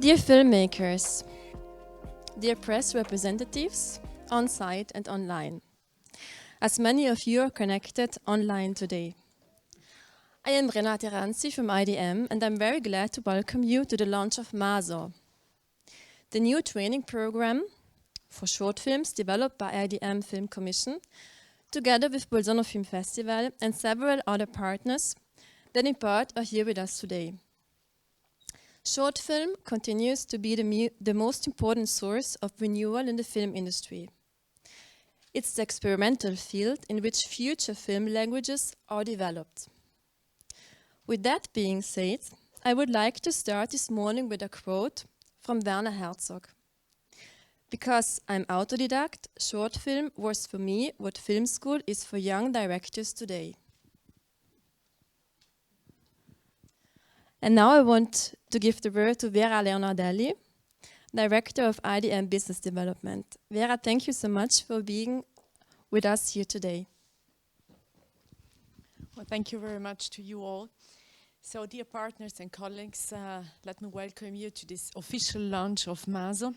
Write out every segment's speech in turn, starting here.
Dear filmmakers, dear press representatives, on-site and online, as many of you are connected online today. I am Renate Ranzi from IDM and I'm very glad to welcome you to the launch of MASO, the new training program for short films developed by IDM Film Commission, together with Bolzano Film Festival and several other partners that in part are here with us today. Short film continues to be the most important source of renewal in the film industry. It's the experimental field in which future film languages are developed. With that being said, I would like to start this morning with a quote from Werner Herzog. Because I'm autodidact, short film was for me what film school is for young directors today. And now I want to give the word to Vera Leonardelli, Director of IDM Business Development. Vera, thank you so much for being with us here today. Well, thank you very much to you all. So, dear partners and colleagues, let me welcome you to this official launch of MASO.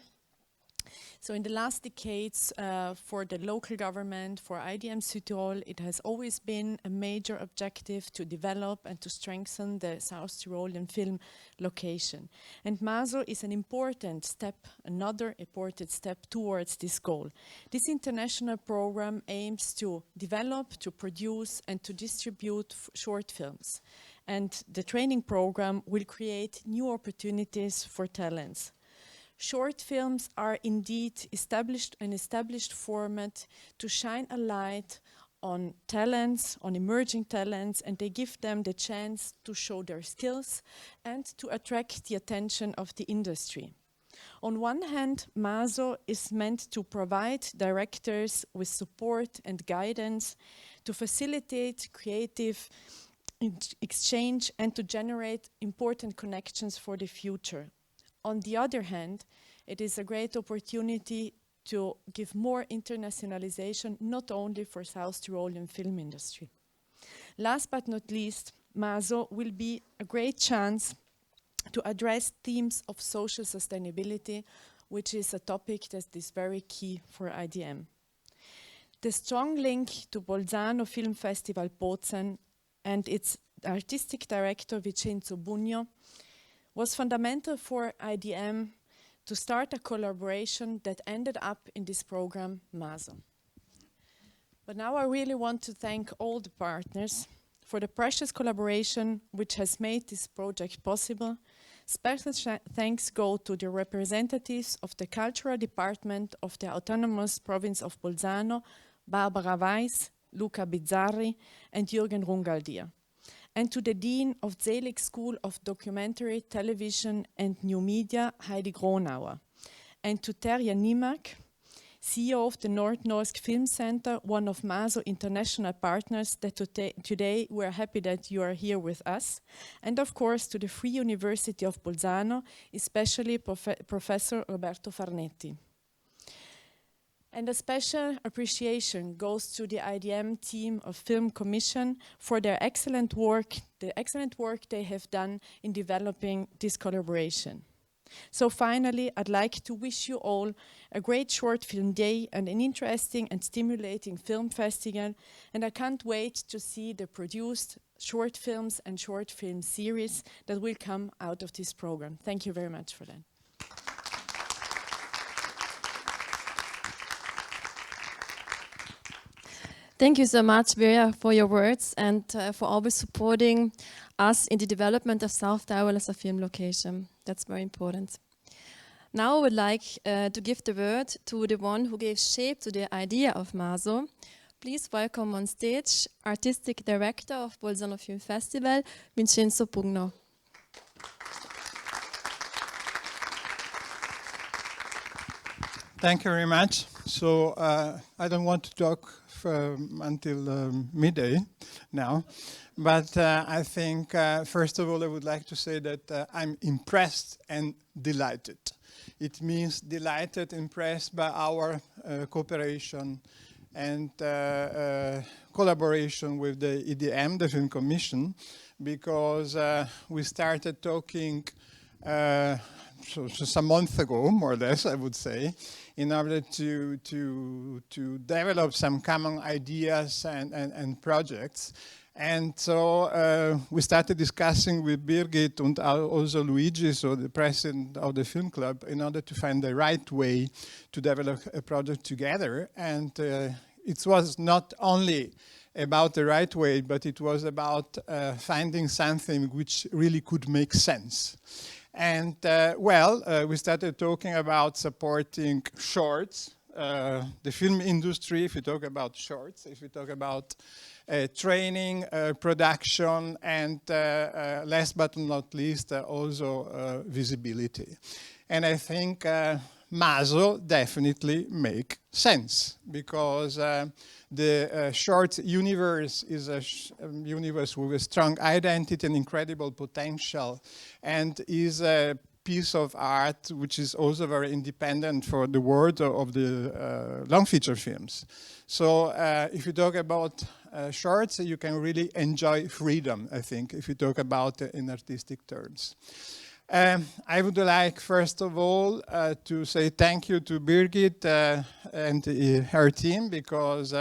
So in the last decades, for the local government, for IDM Südtirol, it has always been a major objective to develop and to strengthen the South Tyrolean film location. And MASO is an important step, another important step towards this goal. This international program aims to develop, to produce and to distribute short films. And the training program will create new opportunities for talents. Short films are indeed an established format to shine a light on talents, on emerging talents, and they give them the chance to show their skills and to attract the attention of the industry. On one hand, MASO is meant to provide directors with support and guidance to facilitate creative exchange and to generate important connections for the future. On the other hand, it is a great opportunity to give more internationalization, not only for South Tyrolean film industry. Last but not least, MASO will be a great chance to address themes of social sustainability, which is a topic that is very key for IDM. The strong link to Bolzano Film Festival Bozen and its artistic director Vincenzo Bugno was fundamental for IDM to start a collaboration that ended up in this program, MASO. But now I really want to thank all the partners for the precious collaboration which has made this project possible. Special thanks go to the representatives of the Cultural Department of the Autonomous Province of Bolzano, Barbara Weiss, Luca Bizzarri and Jürgen Rungaldier. And to the Dean of ZeLIG School of Documentary, Television and New Media, Heidi Gronauer. And to Terje Nimak, CEO of the Nordnorsk Filmsenter, one of MASO international partners that today we're happy that you are here with us. And of course to the Free University of Bolzano, especially Professor Roberto Farnetti. And a special appreciation goes to the IDM team of Film Commission for their excellent work, the excellent work they have done in developing this collaboration. So finally, I'd like to wish you all a great short film day and an interesting and stimulating film festival. And I can't wait to see the produced short films and short film series that will come out of this program. Thank you very much for that. Thank you so much, Vera, for your words and for always supporting us in the development of South Tyrol as a film location. That's very important. Now I would like to give the word to the one who gave shape to the idea of MASO. Please welcome on stage Artistic Director of Bolzano Film Festival, Vincenzo Bugno. Thank you very much. So I don't want to talk until midday now, but I think first of all I would like to say that I'm impressed and delighted. It means delighted, impressed by our cooperation and collaboration with the IDM, the Film Commission, because we started talking some months ago, more or less, I would say, in order to develop some common ideas and projects. And so we started discussing with Birgit and also Luigi, so the president of the film club, in order to find the right way to develop a project together. And it was not only about the right way, but it was about finding something which really could make sense. And we started talking about supporting shorts, the film industry, if you talk about shorts, if you talk about training, production, and last but not least, also visibility. And I think MASO definitely make sense, because the short universe is a universe with a strong identity and incredible potential, and is a piece of art which is also very independent for the world of the long feature films. So if you talk about shorts, you can really enjoy freedom, I think, if you talk about in artistic terms. I would like, first of all, to say thank you to Birgit and her team, because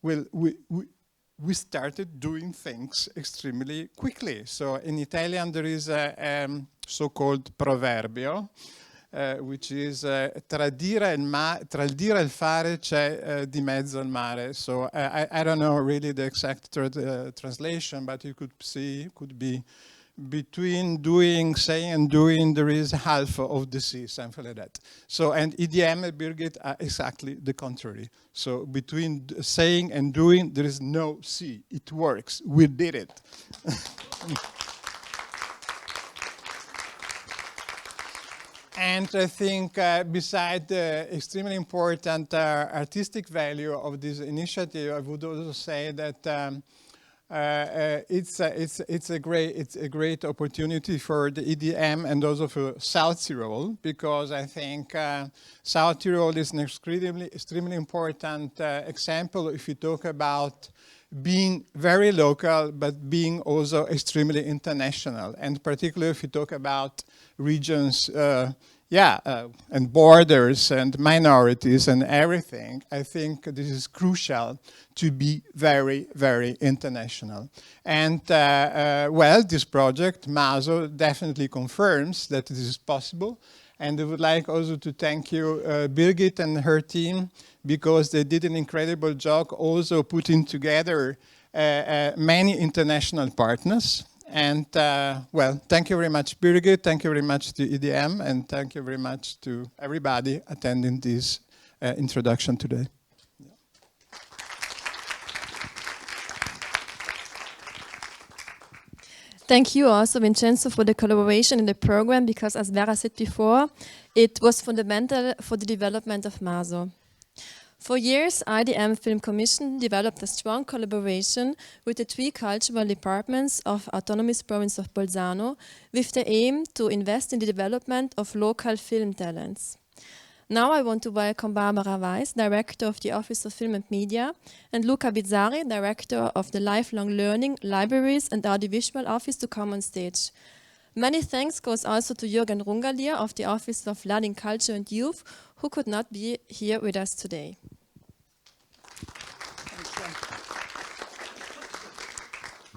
we started doing things extremely quickly. So in Italian there is a so-called proverbio, which is tra il dire e il fare c'è di mezzo il mare. So I don't know really the exact translation, but you could see, could be between saying and doing, there is half of the sea, something like that. So, and EDM and Birgit are exactly the contrary. So between saying and doing, there is no sea. It works. We did it. And I think beside the extremely important artistic value of this initiative, I would also say that it's a great opportunity for the EDM and also for South Tyrol, because I think South Tyrol is an extremely important example if you talk about being very local but being also extremely international, and particularly if you talk about regions and borders and minorities and everything. I think this is crucial to be very, very international. And this project, MASO, definitely confirms that this is possible. And I would like also to thank you, Birgit and her team, because they did an incredible job also putting together many international partners. And thank you very much, Birgit. Thank you very much to EDM, and thank you very much to everybody attending this introduction today. Thank you also, Vincenzo, for the collaboration in the program, because as Vera said before, it was fundamental for the development of MASO. For years, IDM Film Commission developed a strong collaboration with the three cultural departments of Autonomous Province of Bolzano, with the aim to invest in the development of local film talents. Now I want to welcome Barbara Weiss, Director of the Office of Film and Media, and Luca Bizzarri, Director of the Lifelong Learning, Libraries and Audiovisual Office, to come on stage. Many thanks goes also to Jürgen Rungalier of the Office of Learning, Culture and Youth, who could not be here with us today.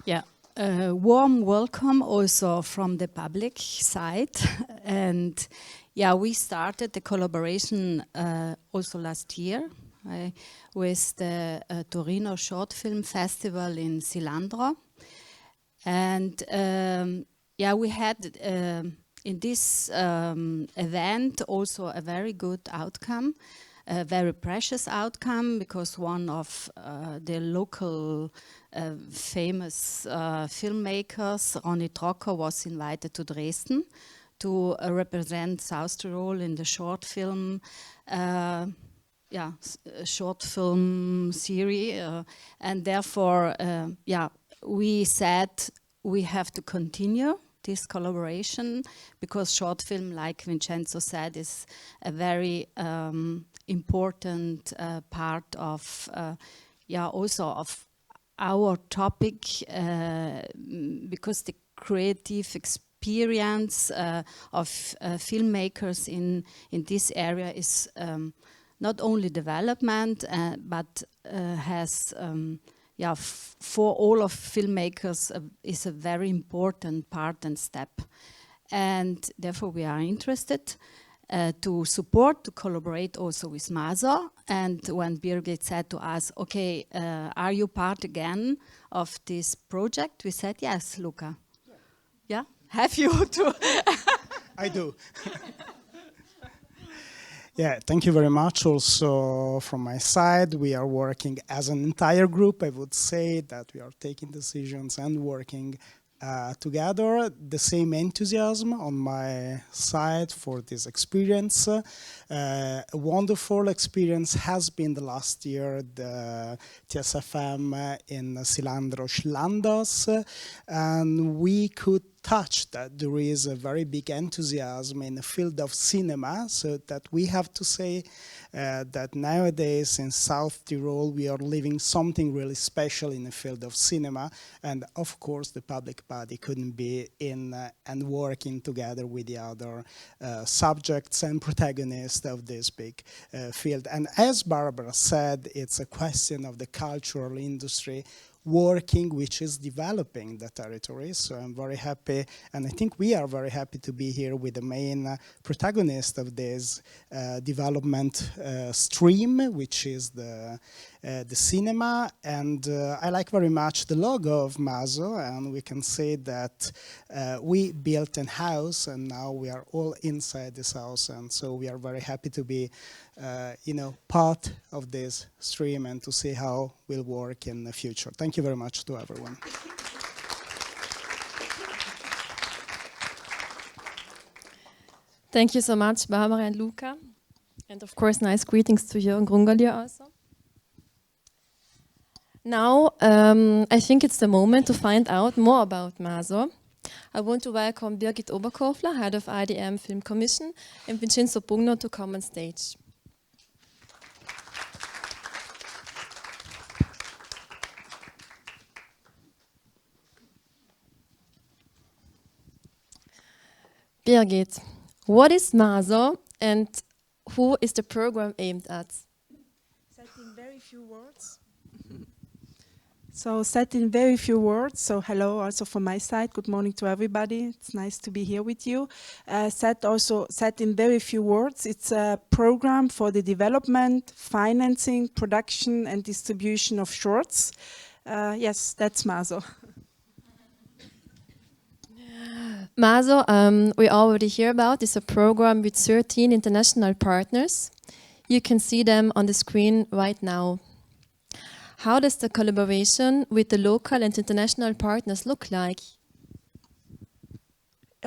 Yeah, a warm welcome also from the public side. And yeah, we started the collaboration also last year with the Torino Short Film Festival in Silandro. And we had in this event also a very good outcome, a very precious outcome, because one of the local famous filmmakers, Ronny Trocker, was invited to Dresden to represent South Tyrol in the short film series, and therefore we said we have to continue this collaboration, because short film, like Vincenzo said, is a very important part of also of our topic, because the creative experience of filmmakers in this area is not only development, but has for all of filmmakers is a very important part and step. And therefore we are interested to support, to collaborate also with MASO. And when Birgit said to us, okay, are you part again of this project? We said, yes, Luca. Yeah? Have you too? I do. Yeah, thank you very much. Also from my side, we are working as an entire group. I would say that we are taking decisions and working together. The same enthusiasm on my side for this experience. A wonderful experience has been the last year, the TSFM in Silandros Landos, and we could touch that there is a very big enthusiasm in the field of cinema, so that we have to say that nowadays in South Tyrol we are living something really special in the field of cinema, and of course the public body couldn't be in and working together with the other subjects and protagonists of this big field. And as Barbara said, it's a question of the cultural industry working, which is developing the territory. So I'm very happy, and I think we are very happy to be here with the main protagonist of this development stream, which is the cinema. And I like very much the logo of MASO, and we can say that we built a house, and now we are all inside this house, and so we are very happy to be part of this stream and to see how we'll work in the future. Thank you very much to everyone. Thank you so much, Barbara and Luca. And of course, nice greetings to Jürgen Grungalier also. Now, I think it's the moment to find out more about MASO. I want to welcome Birgit Oberkofler, Head of IDM Film Commission, and Vincenzo Pugno to come on stage. Birgit, what is MASO and who is the program aimed at? Said in very few words. Said in very few words, so hello also from my side, good morning to everybody, it's nice to be here with you. Said in very few words, it's a program for the development, financing, production and distribution of shorts. Yes, that's MASO. MASO, we already hear about, is a program with 13 international partners. You can see them on the screen right now. How does the collaboration with the local and international partners look like?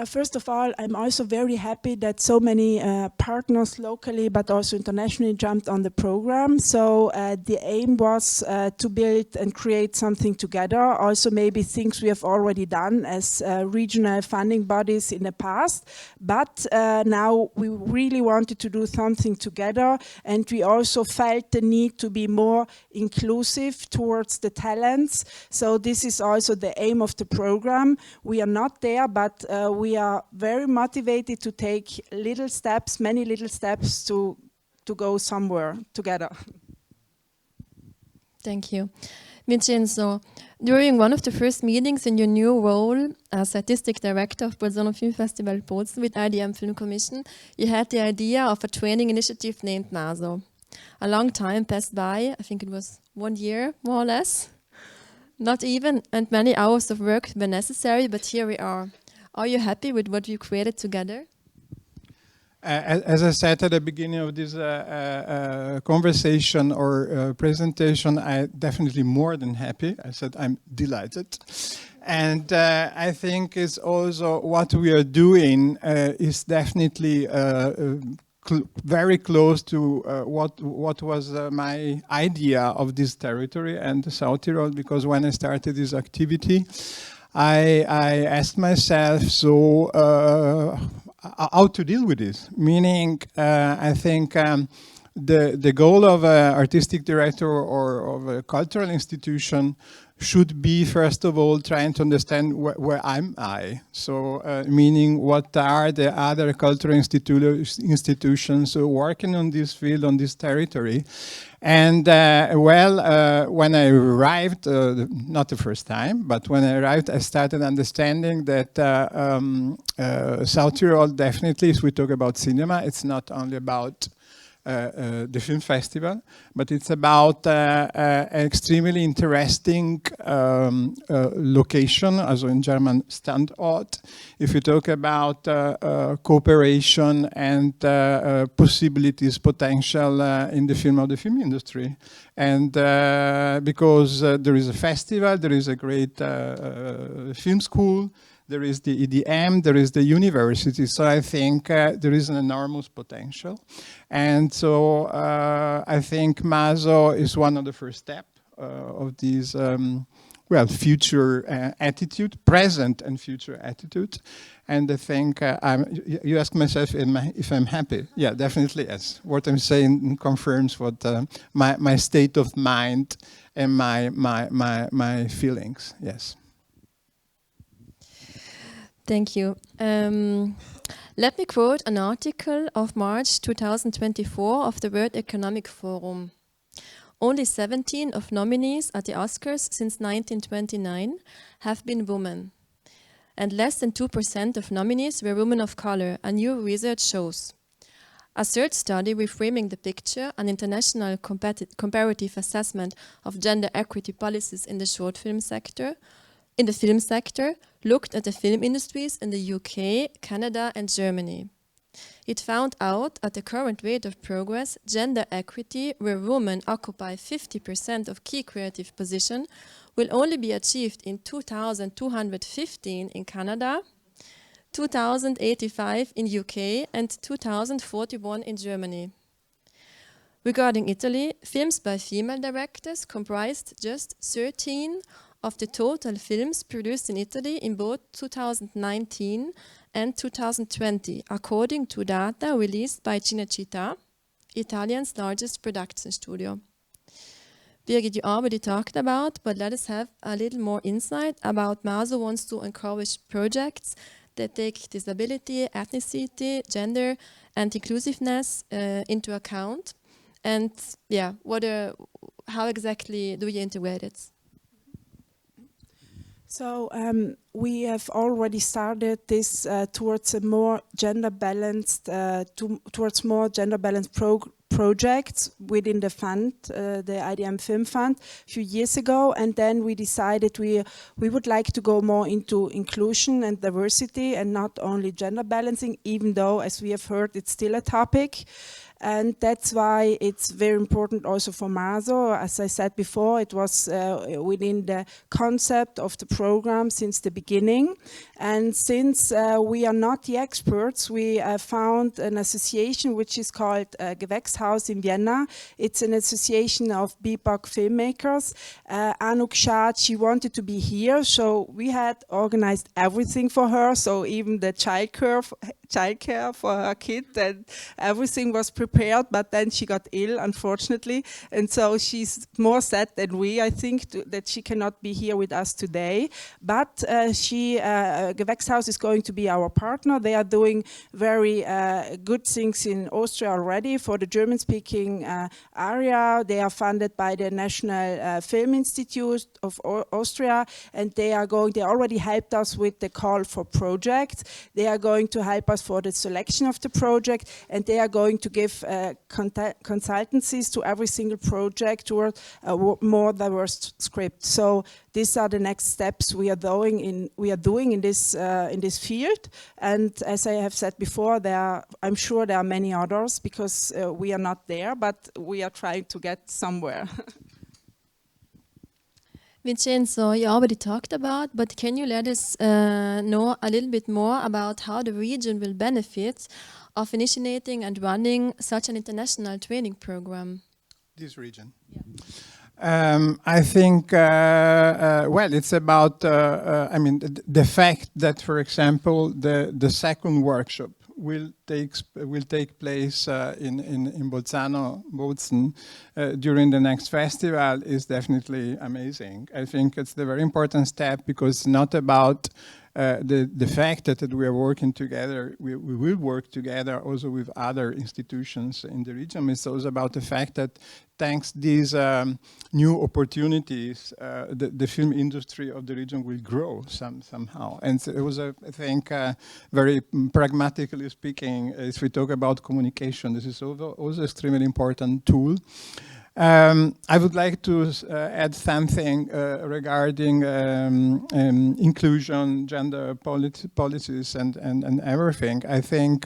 First of all, I'm also very happy that so many partners locally but also internationally jumped on the program. So the aim was to build and create something together. Also maybe things we have already done as regional funding bodies in the past. But now we really wanted to do something together, and we also felt the need to be more inclusive towards the talents. So this is also the aim of the program. We are not there, but we are very motivated to take little steps, many little steps to go somewhere together. Thank you. Vincenzo, during one of the first meetings in your new role as Artistic Director of Bolzano Film Festival Bozen with IDM Film Commission, you had the idea of a training initiative named MASO. A long time passed by, I think it was 1 year more or less. Not even, and many hours of work were necessary, but here we are. Are you happy with what you created together? As I said at the beginning of this conversation or presentation, I'm definitely more than happy. I said I'm delighted. And I think it's also what we are doing is definitely very close to what was my idea of this territory and the South Tyrol, because when I started this activity, I asked myself, so how to deal with this? Meaning, I think the goal of an artistic director or of a cultural institution should be, first of all, trying to understand where am I. So, meaning what are the other cultural institutions working on this field, on this territory. And when I arrived, not the first time, but when I arrived, I started understanding that South Tyrol, definitely, if we talk about cinema, it's not only about the film festival, but it's about an extremely interesting location, also in German Standort. If you talk about cooperation and possibilities, potential in the film industry. And because there is a festival, there is a great film school, there is the EDM, there is the university. So I think there is an enormous potential. And so I think MASO is one of the first steps of these, future attitude, present and future attitude. And I think, you ask myself if I'm happy. Yeah, definitely yes. What I'm saying confirms what my state of mind and my feelings, yes. Thank you. Let me quote an article of March 2024 of the World Economic Forum. Only 17 of nominees at the Oscars since 1929 have been women. And less than 2% of nominees were women of color, a new research shows. A third study reframing the picture, an international comparative assessment of gender equity policies in the short film sector, in the film sector, looked at the film industries in the UK, Canada and Germany. It found out at the current rate of progress, gender equity, where women occupy 50% of key creative positions, will only be achieved in 2215 in Canada, 2085 in UK and 2041 in Germany. Regarding Italy, films by female directors comprised just 13 of the total films produced in Italy in both 2019 and 2020, according to data released by Cinecittà, Italian's largest production studio. Birgit, you already talked about, but let us have a little more insight about MASO wants to encourage projects that take disability, ethnicity, gender, and inclusiveness into account. And yeah, how exactly do you integrate it? So we have already started this towards a more gender balanced, towards more gender balanced projects within the fund, the IDM Film Fund, a few years ago, and then we decided we would like to go more into inclusion and diversity and not only gender balancing, even though, as we have heard, it's still a topic. And that's why it's very important also for MASO. As I said before, it was within the concept of the program since the beginning. And since we are not the experts, we found an association which is called Gewächshaus in Vienna. It's an association of BIPOC filmmakers. Anouk Shad, she wanted to be here, so we had organized everything for her. So even the childcare for her kid, and everything was prepared, but then she got ill, unfortunately, and so she's more sad than we, I think, that she cannot be here with us today. But Gewächshaus is going to be our partner. They are doing very good things in Austria already for the German-speaking area. They are funded by the National Film Institute of Austria, and they already helped us with the call for projects. They are going to help us for the selection of the project, and they are going to give consultancies to every single project toward a more diverse script. So these are the next steps we are doing in this field. And as I have said before, I'm sure there are many others, because we are not there, but we are trying to get somewhere. Vincenzo, you already talked about, but can you let us know a little bit more about how the region will benefit of initiating and running such an international training program? This region? Yeah. I think, it's about, the fact that, for example, the second workshop will take place in Bolzano, Bozen, during the next festival is definitely amazing. I think it's a very important step because it's not about the fact that we are working together, we will work together also with other institutions in the region. It's also about the fact that thanks these new opportunities, the film industry of the region will grow somehow. And so it was, I think, very pragmatically speaking, if we talk about communication, this is also extremely important tool. I would like to add something regarding inclusion, gender policies, and everything. I think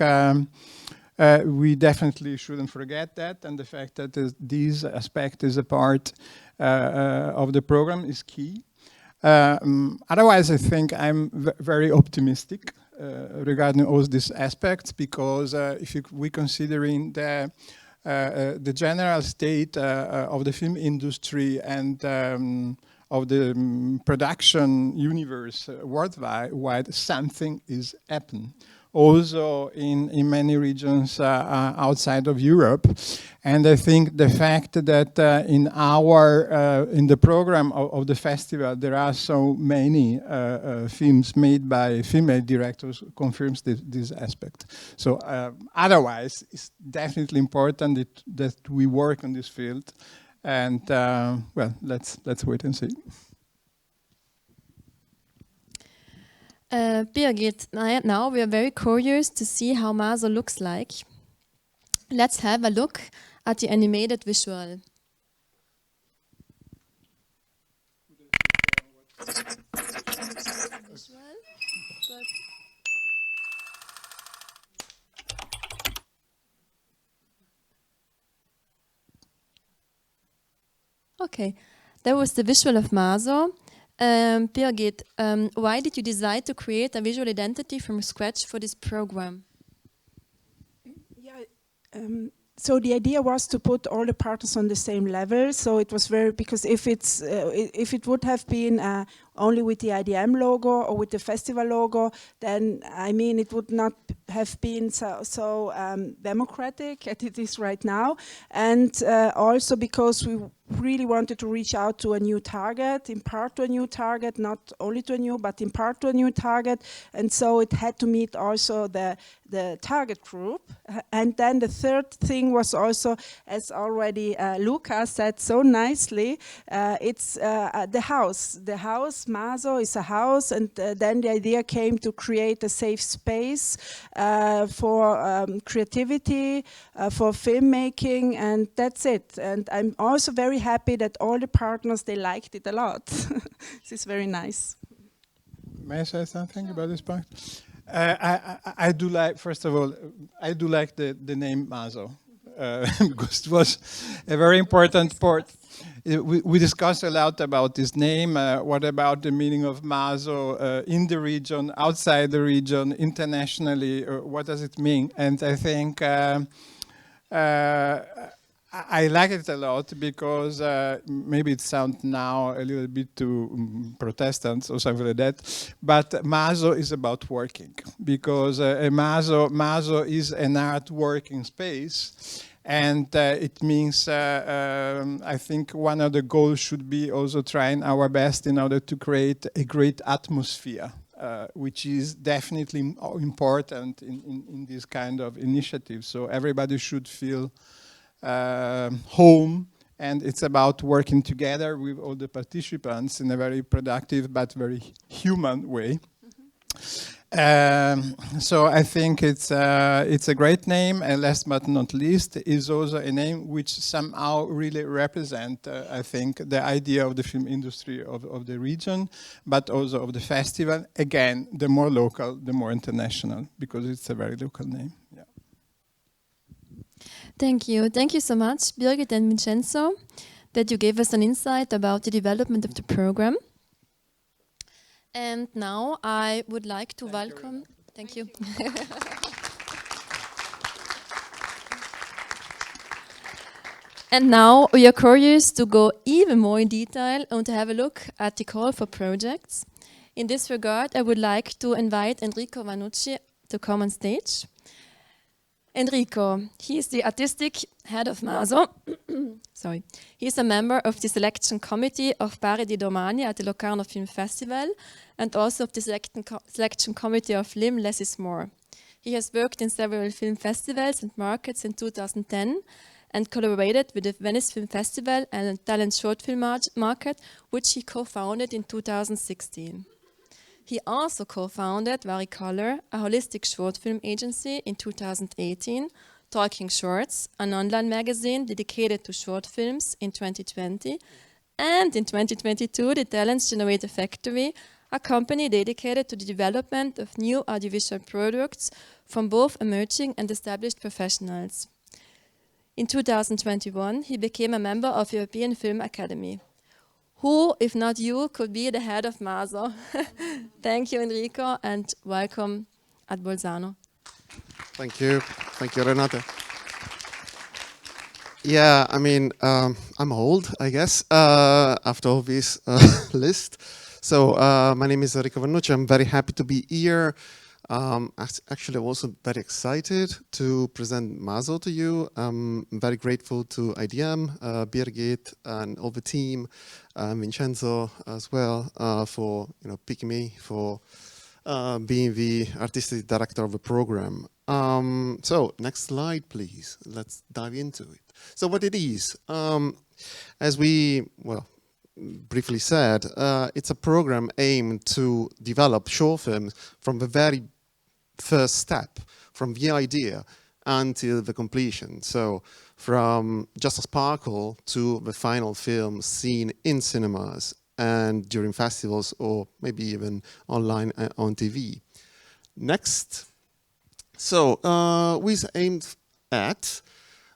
we definitely shouldn't forget that, and the fact that this aspect is a part of the program is key. Otherwise, I think I'm very optimistic regarding all these aspects, because if we considering the general state of the film industry and of the production universe worldwide, something is happening. Also in many regions outside of Europe. And I think the fact that in the program of the festival there are so many films made by female directors confirms this aspect. So otherwise it's definitely important that we work on this field, and well, let's wait and see. Birgit, now we are very curious to see how MASO looks like. Let's have a look at the animated visual. Okay, that was the visual of MASO. Birgit, why did you decide to create a visual identity from scratch for this program? Yeah, so the idea was to put all the partners on the same level. So it was because if it would have been only with the IDM logo or with the festival logo, then I mean it would not have been so democratic as it is right now, and also because we really wanted to reach out to a new target, in part to a new target, not only to a new, but in part to a new target, and so it had to meet also the target group. And then the third thing was also, as already Luca said so nicely, it's the house. The house, MASO, is a house, and then the idea came to create a safe space for creativity, for filmmaking, and that's it. And I'm also very happy that all the partners, they liked it a lot. This is very nice. May I say something about this part? I do like, first of all, I do like the name MASO, because it was a very important part. We discussed a lot about this name. What about the meaning of MASO in the region, outside the region, internationally? What does it mean? And I think I like it a lot because maybe it sounds now a little bit too Protestant or something like that, but MASO is about working, because MASO is an art working space, and it means I think one of the goals should be also trying our best in order to create a great atmosphere, which is definitely important in this kind of initiative. So everybody should feel home, and it's about working together with all the participants in a very productive but very human way. So I think it's a great name, and last but not least is also a name which somehow really represent I think the idea of the film industry of the region, but also of the festival. Again, the more local, the more international, because it's a very local name. Yeah. Thank you. Thank you so much, Birgit and Vincenzo, that you gave us an insight about the development of the program. And now I would like to welcome... Thank you. And now we are curious to go even more in detail and to have a look at the call for projects. In this regard, I would like to invite Enrico Vanucci to come on stage. Enrico, he is the artistic head of MASO. Sorry. He is a member of the selection committee of Pari di Domani at the Locarno Film Festival and also of the selection committee of Lim Less is More. He has worked in several film festivals and markets in 2010 and collaborated with the Venice Film Festival and Talent Short Film Market, which he co-founded in 2016. He also co-founded Varicolor, a holistic short film agency, in 2018, Talking Shorts, an online magazine dedicated to short films, in 2020, and in 2022, the Talents Generator Factory, a company dedicated to the development of new audiovisual products from both emerging and established professionals. In 2021, he became a member of the European Film Academy. Who, if not you, could be the head of MASO? Thank you, Enrico, and welcome at Bolzano. Thank you, Renate. Yeah, I mean, I'm old, I guess, after all this list. So my name is Enrico Vannucci. I'm very happy to be here. Actually, I'm also very excited to present MASO to you. I'm very grateful to IDM, Birgit, and all the team, Vincenzo as well, for picking me for being the artistic director of the program. So next slide, please. Let's dive into it. So what it is, as we briefly said, it's a program aimed to develop short films from the very first step, from the idea until the completion. So from just a sparkle to the final film seen in cinemas and during festivals or maybe even online on TV. Next. So we're aimed at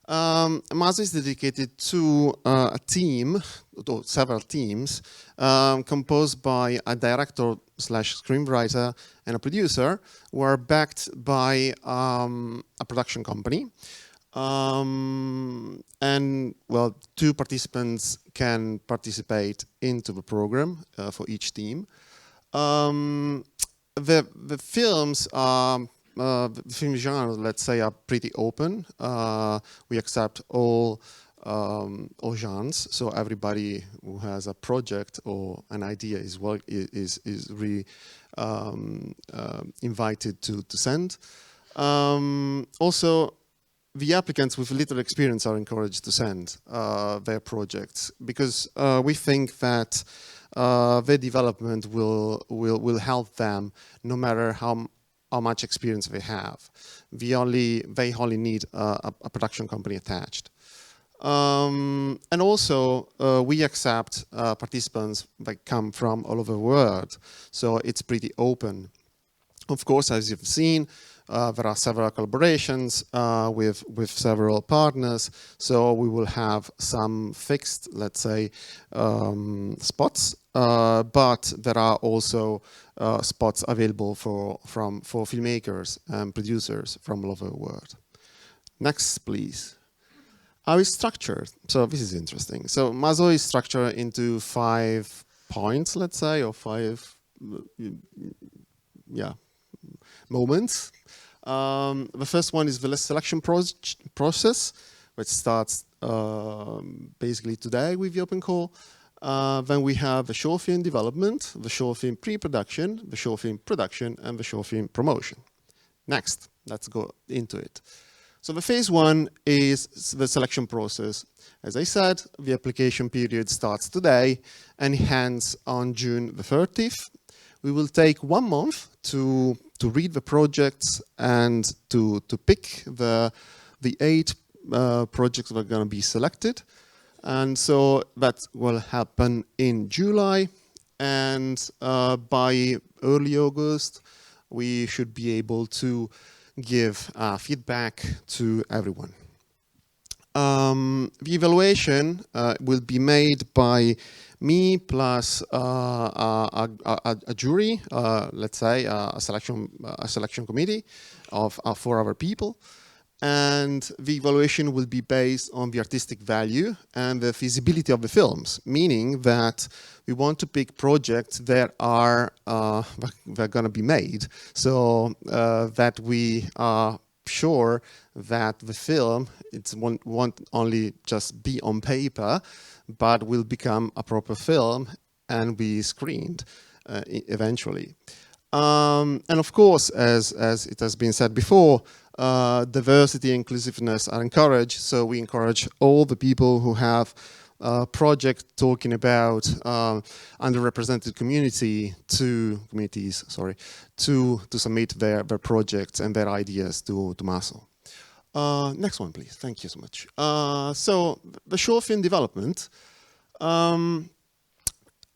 MASO is dedicated to a team, or several teams, composed by a director/screenwriter and a producer, who are backed by a production company. And well, 2 participants can participate into the program for each team. The films the film genre, let's say, are pretty open. We accept all genres, so everybody who has a project or an idea is really invited to send. Also, the applicants with little experience are encouraged to send their projects, because we think that their development will help them no matter how much experience they have. They only need a production company attached. And also, we accept participants that come from all over the world, so it's pretty open. Of course, as you've seen, there are several collaborations with several partners, so we will have some fixed, let's say, spots, but there are also spots available for filmmakers and producers from all over the world. Next, please. How is structured? So this is interesting. So MASO is structured into 5 points, let's say, or 5 moments. The first one is the selection process, which starts basically today with the open call. Then we have the short film development, the short film pre-production, the short film production, and the short film promotion. Next, let's go into it. So the phase 1 is the selection process. As I said, the application period starts today and ends on June the 30th. We will take 1 month to read the projects and to pick the 8 projects that are going to be selected. And so that will happen in July, and by early August, we should be able to give feedback to everyone. The evaluation will be made by me plus a jury, let's say a selection committee of 4 other people. And the evaluation will be based on the artistic value and the feasibility of the films, meaning that we want to pick projects that are going to be made, so that we are sure that the film won't only just be on paper, but will become a proper film and be screened eventually. And of course, as it has been said before, diversity and inclusiveness are encouraged. So we encourage all the people who have project talking about underrepresented communities to submit their projects and their ideas to MASO. Next one, please. Thank you so much. So the short film development.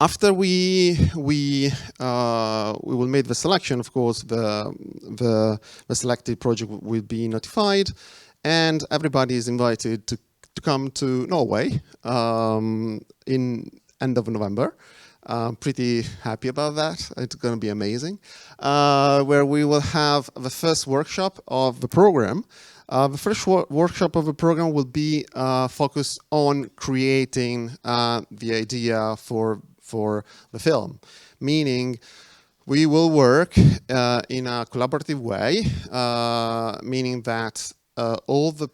After we will make the selection, of course, the selected project will be notified, and everybody is invited to come to Norway in end of November. Pretty happy about that. It's going to be amazing. Where we will have the first workshop of the program. The first workshop of the program will be focused on creating the idea for the film, meaning we will work in a collaborative way, meaning that all the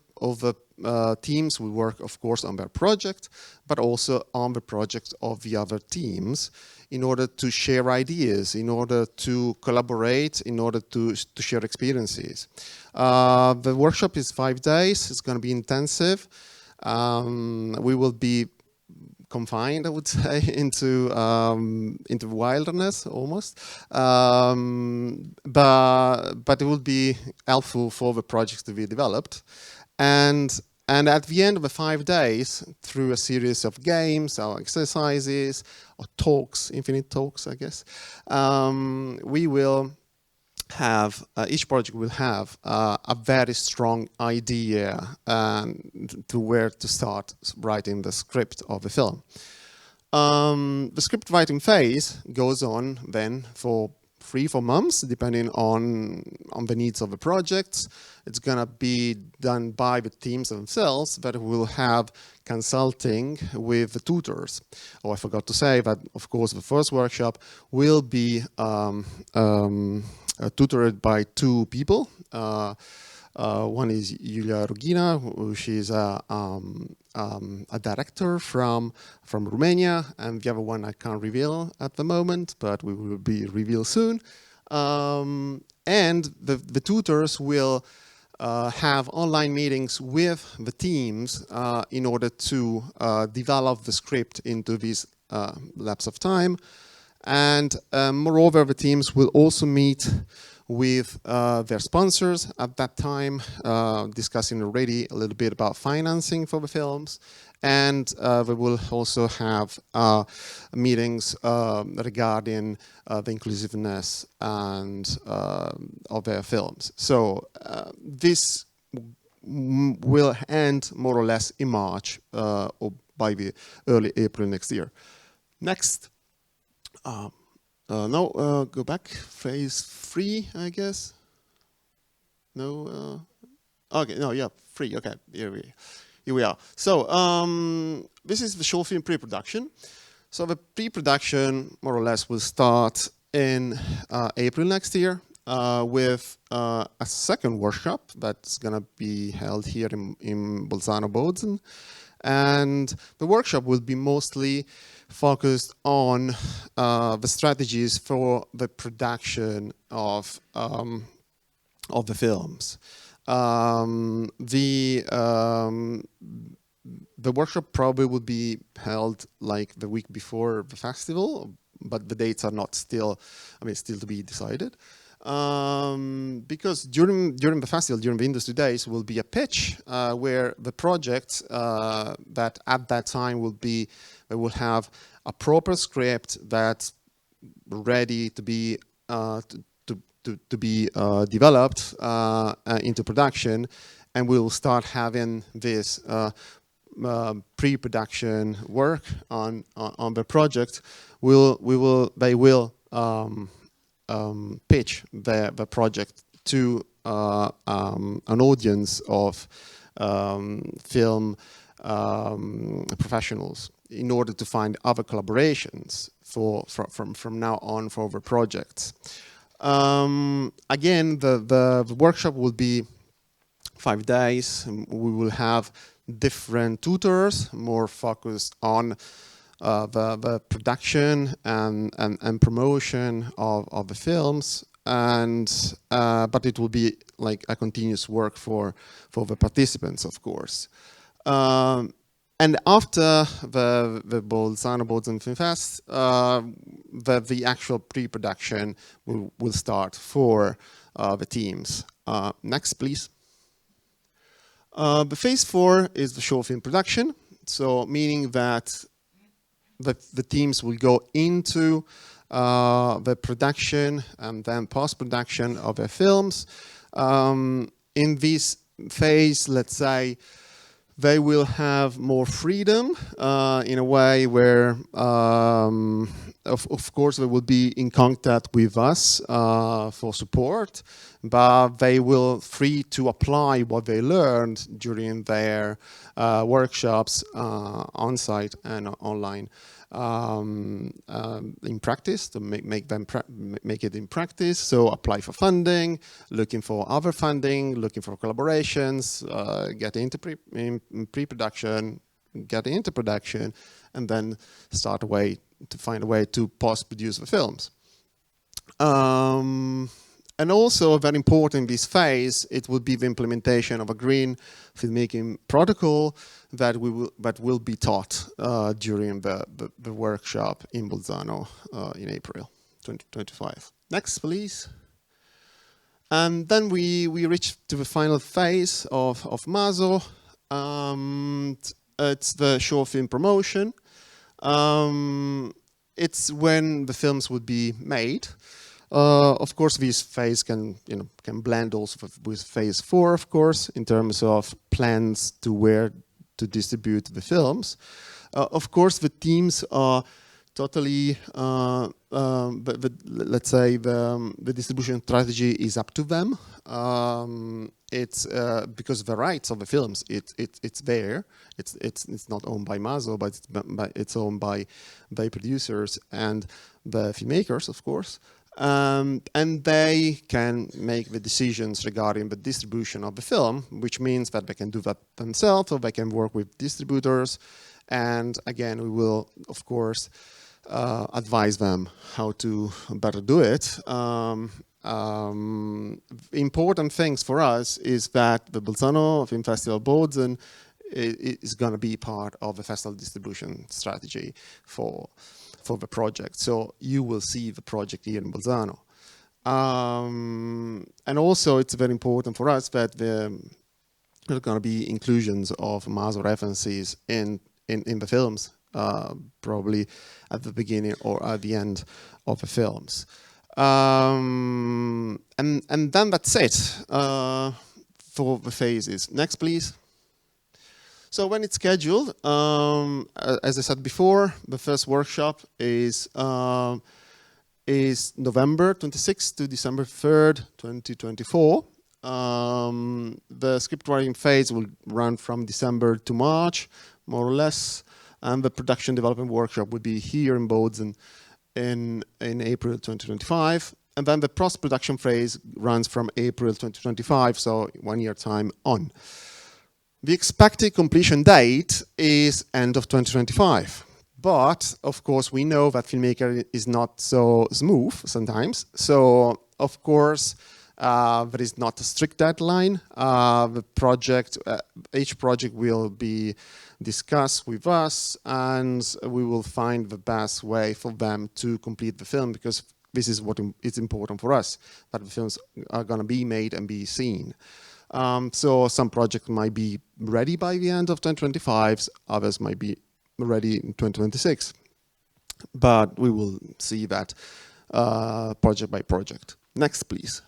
teams will work, of course, on their project, but also on the project of the other teams in order to share ideas, in order to collaborate, in order to share experiences. The workshop is 5 days. It's going to be intensive. We will be confined, I would say, into wilderness almost, but it will be helpful for the projects to be developed, and at the end of the 5 days, through a series of games or exercises or talks, infinite talks, I guess, we will have, each project will have a very strong idea to where to start writing the script of the film. The script writing phase goes on then for 3-4 months, depending on the needs of the projects. It's gonna be done by the teams themselves, but we'll have consulting with the tutors. Oh, I forgot to say that, of course, the first workshop will be tutored by 2 people. One is Giulia, she's a director from Romania, and the other one I can't reveal at the moment, but we will be revealed soon. And the tutors will have online meetings with the teams in order to develop the script into this lapse of time. And moreover, the teams will also meet with their sponsors at that time, discussing already a little bit about financing for the films. And we will also have meetings regarding the inclusiveness and of their films. So this will end more or less in March or by the early April next year. Next. Go back. Phase 3, I guess. No. Okay. No. Yeah. 3. Okay. Here we are. So this is the short film pre-production. So the pre-production, more or less, will start in April next year with a second workshop that's gonna be held here in Bolzano, Bozen, and the workshop will be mostly focused on the strategies for the production of the films. The workshop probably would be held like the week before the festival, but the dates are not still, still to be decided. Because during the festival, during the industry days, will be a pitch where the projects that at that time will have a proper script that's ready to be developed into production, and we'll start having this pre-production work on the project. They will pitch the project to an audience of film professionals in order to find other collaborations from now on for the projects. Again, the workshop will be 5 days. We will have different tutors, more focused on the production and promotion of the films, and but it will be like a continuous work for the participants, of course. And after the Bozen Film Fest, the actual pre-production will start for the teams. Next, please. The phase 4 is the short film production, so meaning that the teams will go into the production and then post-production of their films. In this phase, let's say, they will have more freedom in a way where, of course, they will be in contact with us for support, but they will free to apply what they learned during their workshops on-site and online in practice, to make it in practice. So apply for funding, looking for other funding, looking for collaborations, get into pre-production, get into production, and then start to find a way to post-produce the films. And also, very important in this phase, it will be the implementation of a green filmmaking protocol that will be taught during the workshop in Bolzano in April 2025. Next, please. And then we reach to the final phase of MASO. It's the short film promotion. It's when the films would be made. Of course, this phase can blend also with phase 4, of course, in terms of plans to where to distribute the films. Of course, the teams are totally, let's say, the distribution strategy is up to them. It's because the rights of the films, it's there. It's not owned by MASO, but it's owned by producers and the filmmakers, of course. And they can make the decisions regarding the distribution of the film, which means that they can do that themselves, or they can work with distributors. And again, we will, of course, advise them how to better do it. Important things for us is that the Bolzano Film Festival Bozen is going to be part of the festival distribution strategy for the project. So you will see the project here in Bolzano. And also it's very important for us that there are going to be inclusions of MASO references in the films, probably at the beginning or at the end of the films. And then that's it for the phases. Next, please. So when it's scheduled, as I said before, the first workshop is November 26th to December 3rd, 2024. The script writing phase will run from December to March, more or less, and the production development workshop will be here in Bozen in April 2025. And then the post-production phase runs from April 2025, so 1 year time on. The expected completion date is end of 2025. But, of course, we know that filmmaker is not so smooth sometimes. So, of course, there is not a strict deadline. The project, each project will be discussed with us, and we will find the best way for them to complete the film, because this is what is important for us, that the films are going to be made and be seen. So some projects might be ready by the end of 2025, others might be ready in 2026. But we will see that project by project. Next, please.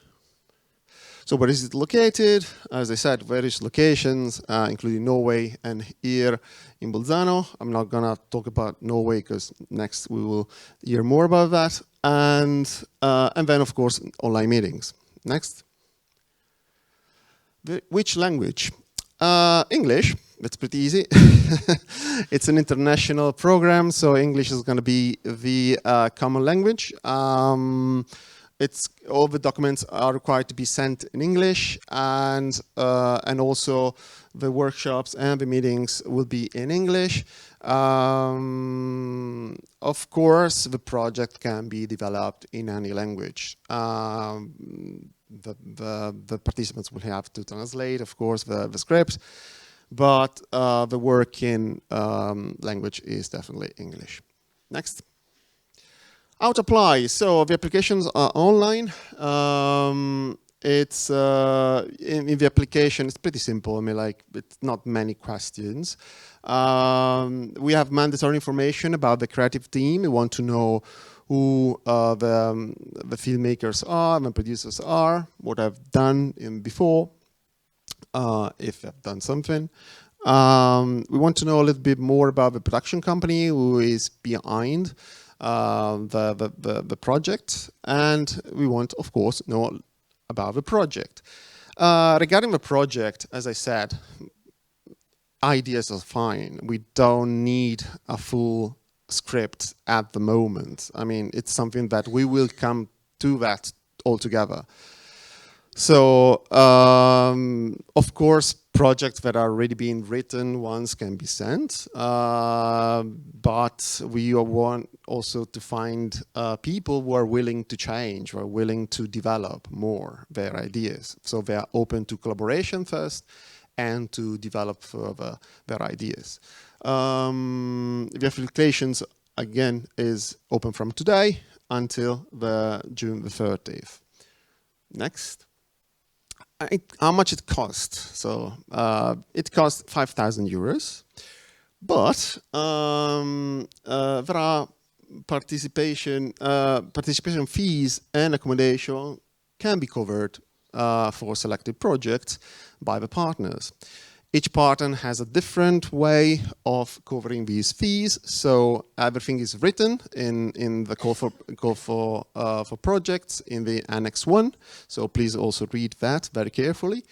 So where is it located? As I said, various locations, including Norway and here in Bolzano. I'm not gonna talk about Norway because next we will hear more about that. And then, of course, online meetings. Next. Which language? English. That's pretty easy. It's an international program, so English is going to be the common language. all the documents are required to be sent in English, and also the workshops and the meetings will be in English. Of course, the project can be developed in any language. The participants will have to translate, of course, the script, but the working language is definitely English. Next. How to apply? So the applications are online. It's in the application. It's pretty simple. I mean, like, it's not many questions. We have mandatory information about the creative team. We want to know who the filmmakers are, the producers are, what I've done before, if I've done something. We want to know a little bit more about the production company who is behind the project, and we want, of course, know about the project. Regarding the project, as I said, ideas are fine. We don't need a full script at the moment. I mean, it's something that we will come to that altogether. So, of course, projects that are already being written once can be sent, but we want also to find people who are willing to change, who are willing to develop more their ideas. So they are open to collaboration first and to develop further their ideas. The applications, again, is open from today until June the 30th. Next. How much it costs? So it costs 5,000 euros, but there are participation fees and accommodation can be covered for selected projects by the partners. Each partner has a different way of covering these fees, so everything is written in the call for projects in the Annex 1. So please also read that very carefully,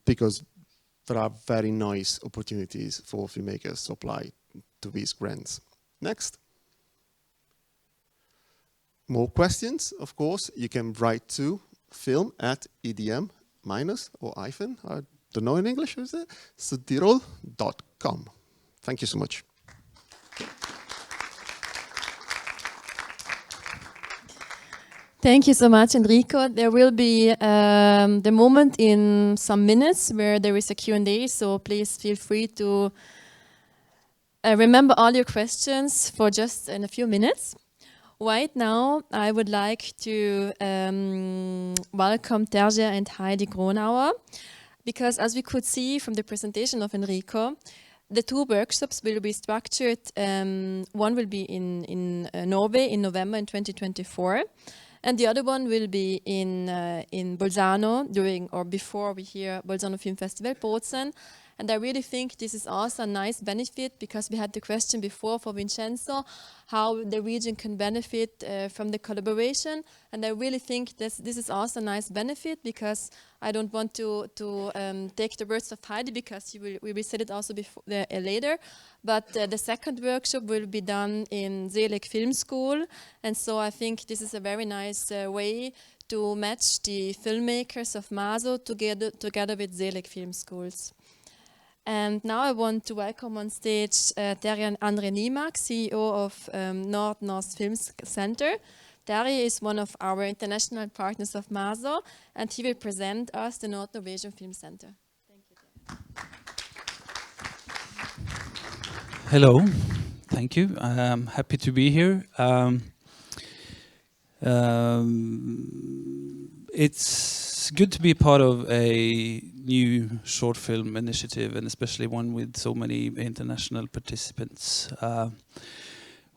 because there are very nice opportunities for filmmakers to apply to these grants. Next. More questions, of course, you can write to film@edm- or hyphen, I don't know in English, is it? Südtirol.com. Thank you so much. Thank you so much, Enrico. There will be the moment in some minutes where there is a Q&A, so please feel free to remember all your questions for just in a few minutes. Right now, I would like to welcome Terje and Heidi Gronauer, because as we could see from the presentation of Enrico, the two workshops will be structured. One will be in Norway in November in 2024, and the other one will be in Bolzano during or before we hear Bolzano Film Festival, Bozen. And I really think this is also a nice benefit, because we had the question before for Vincenzo, how the region can benefit from the collaboration. And I really think this is also a nice benefit, because I don't want to take the words of Heidi, because we will say it also before, later. But the second workshop will be done in ZeLIG Film School. And so I think this is a very nice way to match the filmmakers of MASO together with ZeLIG Film Schools. And now I want to welcome on stage Terje Andre Niemak, CEO of Nordnorsk Filmsenter. Terje is one of our international partners of MASO, and he will present us the Norwegian Filmsenter. Thank you, Terje. Hello, thank you. I'm happy to be here. It's good to be part of a new short film initiative, and especially one with so many international participants.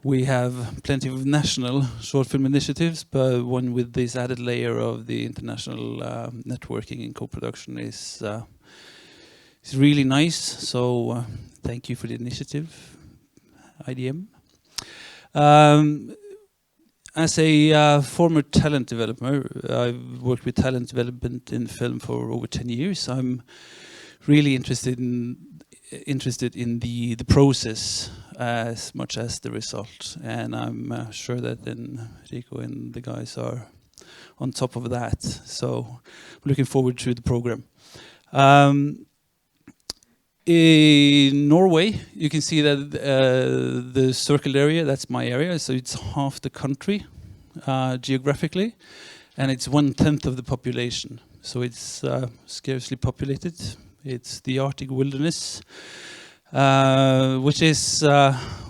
We have plenty of national short film initiatives, but one with this added layer of the international networking and co-production is really nice. So thank you for the initiative, IDM. As a former talent developer, I've worked with talent development in film for over 10 years. I'm really interested in the process as much as the result. And I'm sure that then Rico and the guys are on top of that. So I'm looking forward to the program. In Norway, you can see that the circle area, that's my area, so it's half the country geographically, and it's 1/10 of the population. So it's scarcely populated. It's the Arctic wilderness, which is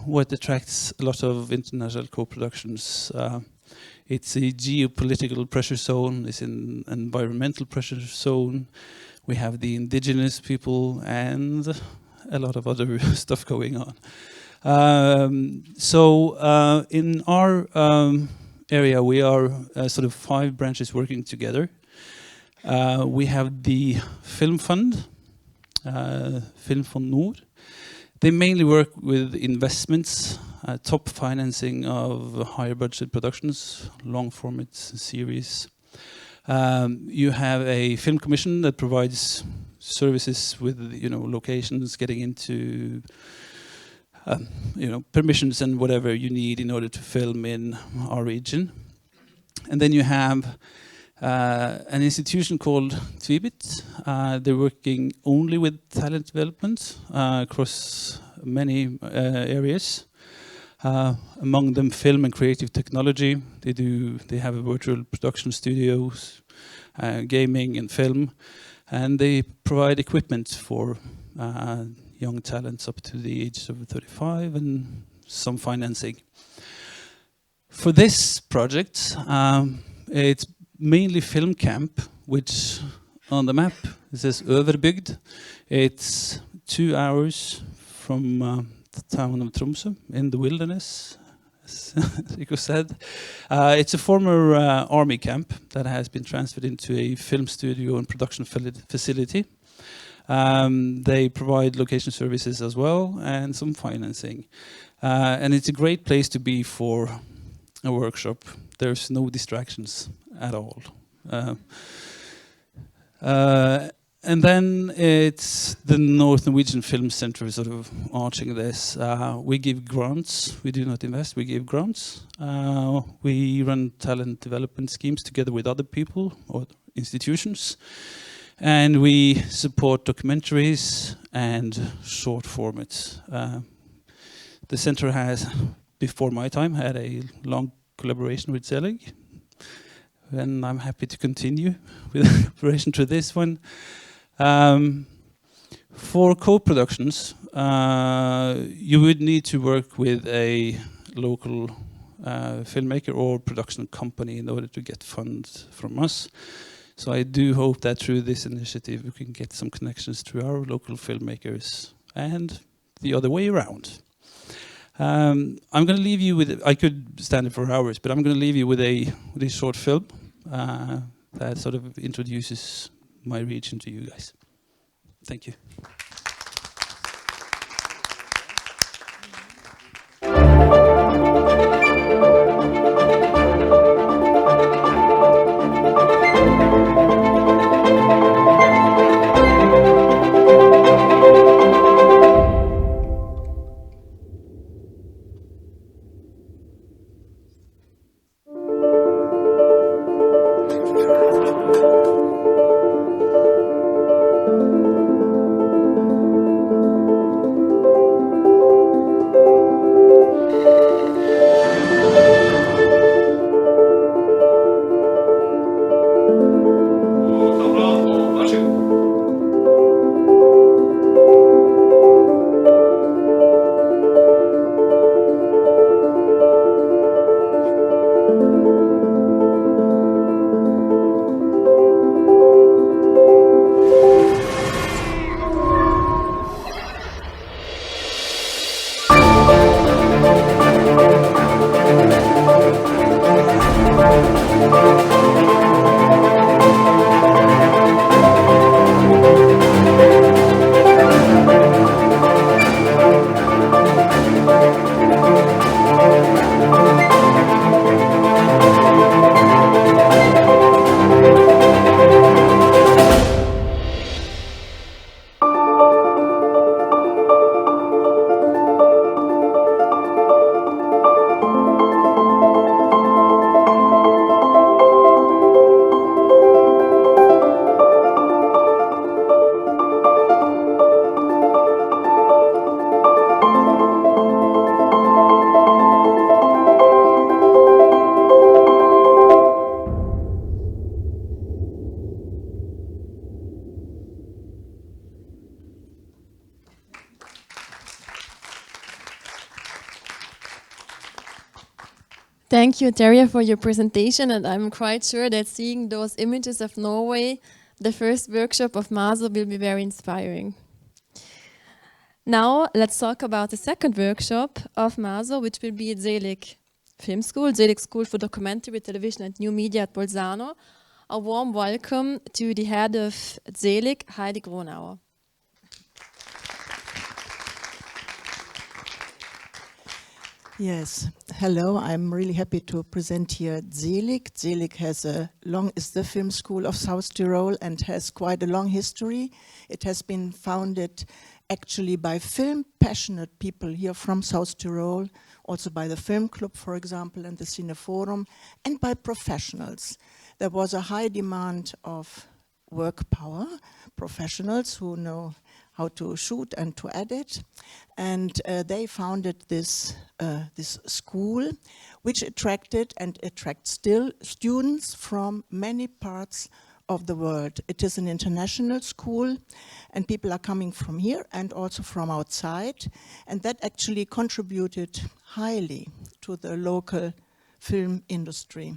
what attracts a lot of international co-productions. It's a geopolitical pressure zone, it's an environmental pressure zone. We have the indigenous people and a lot of other stuff going on. In our area, we are sort of 5 branches working together. We have the Film Fund, Film Nord. They mainly work with investments, top financing of higher budget productions, long format series. You have a film commission that provides services with, locations, getting into, permissions and whatever you need in order to film in our region. And then you have an institution called Tvibit. They're working only with talent development across many areas. Among them, film and creative technology. They have a virtual production studios, gaming and film, and they provide equipment for young talents up to the age of 35 and some financing. For this project, it's mainly FilmCamp, which on the map it says Överbygd. It's 2 hours from the town of Tromsø in the wilderness, as Rico said. It's a former army camp that has been transferred into a film studio and production facility. They provide location services as well and some financing. And it's a great place to be for a workshop. There's no distractions at all. And then it's the North Norwegian Filmsenter sort of arching this. We give grants. We do not invest. We give grants. We run talent development schemes together with other people or institutions. And we support documentaries and short formats. The center has, before my time, had a long collaboration with ZeLIG. And I'm happy to continue with cooperation to this one. For co-productions, you would need to work with a local filmmaker or production company in order to get funds from us. So I do hope that through this initiative we can get some connections to our local filmmakers and the other way around. I'm going to leave you with, I could stand it for hours, but I'm going to leave you with a short film that sort of introduces my region to you guys. Thank you. Thank you, Terje, for your presentation, and I'm quite sure that seeing those images of Norway, the first workshop of MASO will be very inspiring. Now, let's talk about the second workshop of MASO, which will be at ZeLIG Film School, ZeLIG School for Documentary, Television and New Media at Bolzano. A warm welcome to the head of ZeLIG, Heidi Gronauer. Yes, hello. I'm really happy to present here ZeLIG. ZeLIG is the film school of South Tyrol and has quite a long history. It has been founded actually by film passionate people here from South Tyrol, also by the Film Club, for example, and the Cine Forum, and by professionals. There was a high demand of work power, professionals who know how to shoot and to edit, and they founded this school, which attracted and attracts still students from many parts of the world. It is an international school, and people are coming from here and also from outside, and that actually contributed highly to the local film industry.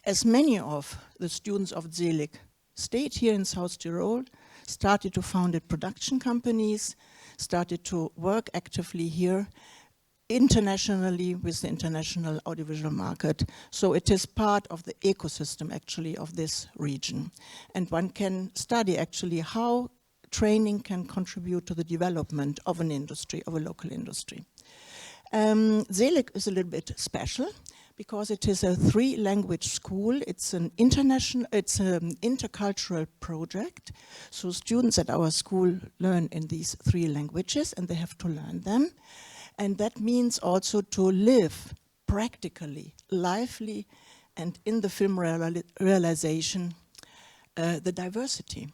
As many of the students of ZeLIG stayed here in South Tyrol, started to found production companies, started to work actively here internationally with the international audiovisual market. So it is part of the ecosystem actually of this region. And one can study actually how training can contribute to the development of an industry, of a local industry. ZeLIG is a little bit special because it is a 3-language school. It's an intercultural project. So students at our school learn in these 3 languages and they have to learn them. And that means also to live practically, lively, and in the film realization, the diversity,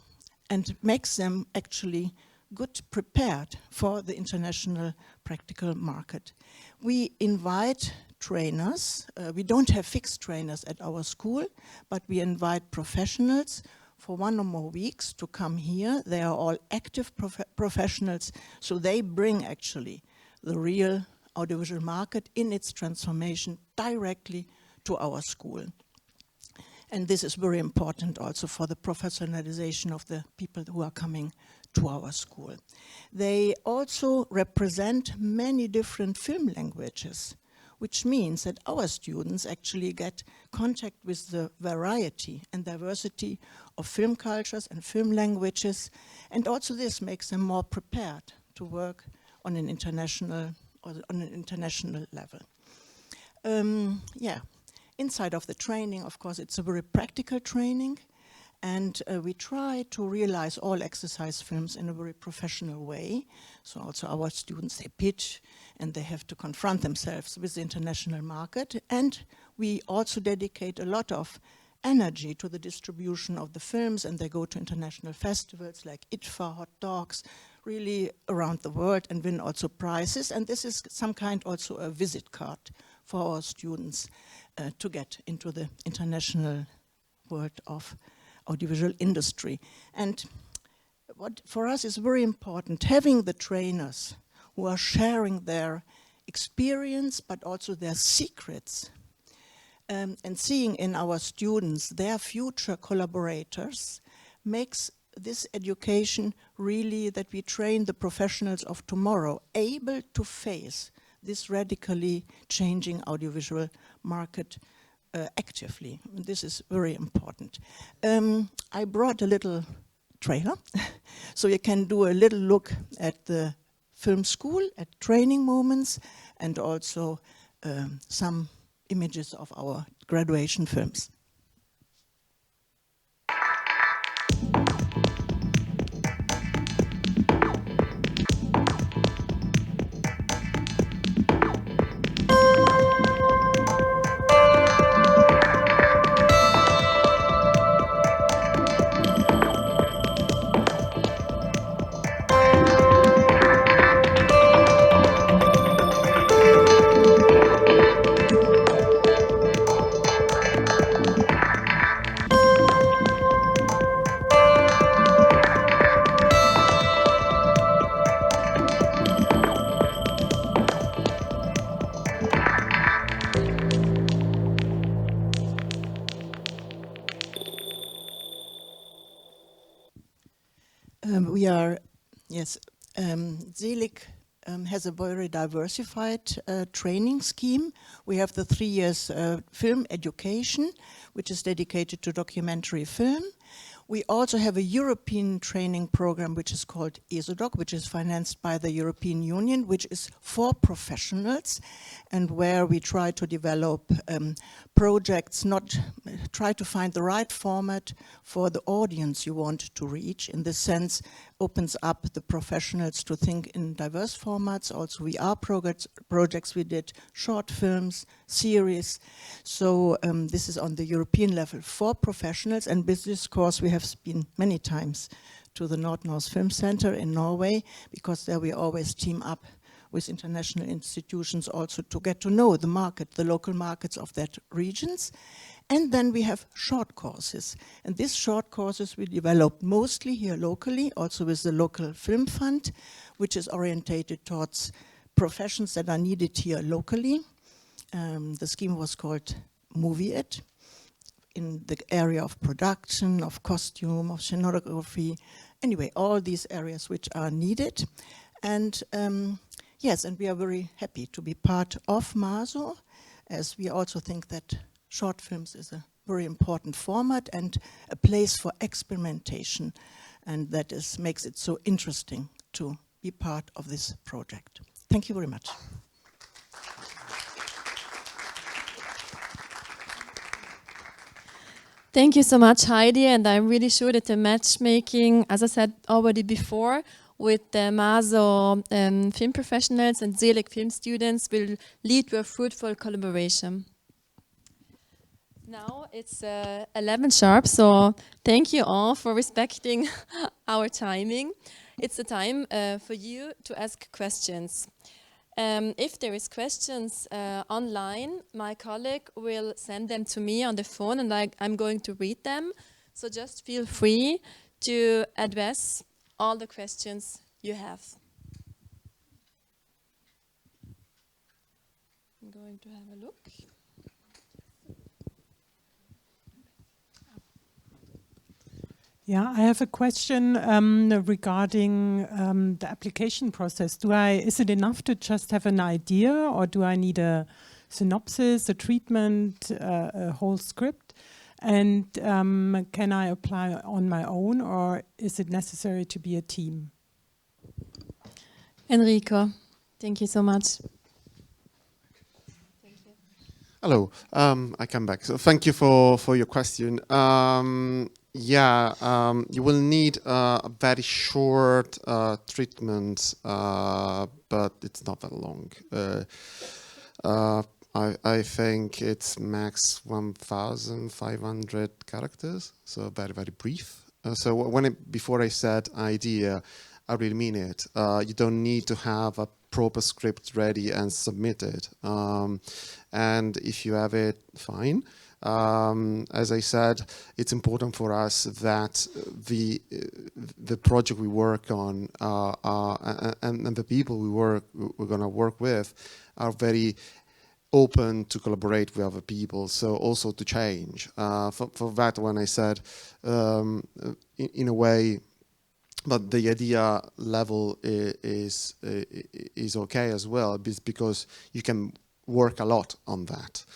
and makes them actually good prepared for the international practical market. We invite trainers. We don't have fixed trainers at our school, but we invite professionals for 1 or more weeks to come here. They are all active professionals, so they bring actually the real audiovisual market in its transformation directly to our school. And this is very important also for the professionalization of the people who are coming to our school. They also represent many different film languages, which means that our students actually get contact with the variety and diversity of film cultures and film languages, and also this makes them more prepared to work on an international level. Inside of the training, of course, it's a very practical training, and we try to realize all exercise films in a very professional way. So also our students, they pitch and they have to confront themselves with the international market. And we also dedicate a lot of energy to the distribution of the films, and they go to international festivals like ITFA, Hot Dogs, really around the world, and win also prizes. And this is some kind also a visit card for our students to get into the international world of audiovisual industry. And what for us is very important, having the trainers who are sharing their experience but also their secrets, and seeing in our students their future collaborators, makes this education really that we train the professionals of tomorrow able to face this radically changing audiovisual market actively. This is very important. I brought a little trailer, so you can do a little look at the film school, at training moments, and also some images of our graduation films. Yes, ZeLIG has a very diversified training scheme. We have the 3 years film education, which is dedicated to documentary film. We also have a European training program, which is called ESODOC, which is financed by the European Union, which is for professionals, and where we try to develop projects, try to find the right format for the audience you want to reach. In this sense, opens up the professionals to think in diverse formats. Also, VR projects we did, short films, series. So this is on the European level for professionals, and with this course we have been many times to the Nordnorsk Filmsenter in Norway, because there we always team up with international institutions also to get to know the market, the local markets of that regions. And then we have short courses. And these short courses we developed mostly here locally, also with the local film fund, which is orientated towards professions that are needed here locally. The scheme was called Movie It, in the area of production, of costume, of scenography. Anyway, all these areas which are needed. And yes, and we are very happy to be part of MASO, as we also think that short films is a very important format and a place for experimentation, and that makes it so interesting to be part of this project. Thank you very much. Thank you so much, Heidi, and I'm really sure that the matchmaking, as I said already before, with the MASO film professionals and ZeLIG film students will lead to a fruitful collaboration. Now it's 11 sharp, so thank you all for respecting our timing. It's the time for you to ask questions. If there is questions online, my colleague will send them to me on the phone, and I'm going to read them. So just feel free to address all the questions you have. I'm going to have a look. Yeah, I have a question regarding the application process. Is it enough to just have an idea, or do I need a synopsis, a treatment, a whole script? And can I apply on my own, or is it necessary to be a team? Enrico, thank you so much. Hello, I come back. So thank you for your question. You will need a very short treatment, but it's not that long. I think it's max 1,500 characters, so very, very brief. So before I said idea, I really mean it. You don't need to have a proper script ready and submitted. And if you have it, fine. As I said, it's important for us that the project we work on and the people we're going to work with are very open to collaborate with other people, so also to change. For that, when I said, in a way, but the idea level is okay as well, because you can work a lot on that.